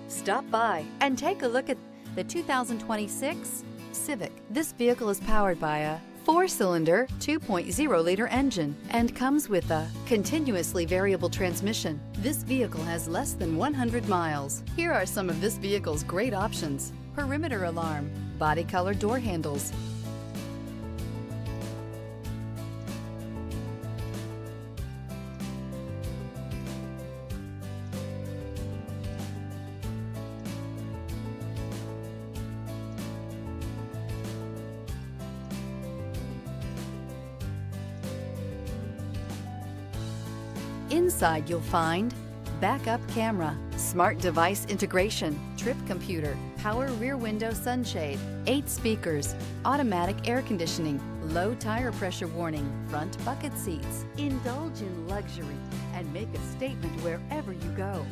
Stop by and take a look at the 2026 Civic. This vehicle is powered by a 4-cylinder, 2.0-liter engine and comes with a continuously variable transmission. This vehicle has less than 100 miles. Here are some of this vehicle's great options: perimeter alarm, body color door handles, Inside you'll find backup camera, smart device integration, trip computer, power rear window sunshade, 8 speakers, automatic air conditioning, low tire pressure warning, front bucket seats. Indulge in luxury and make a statement wherever you go.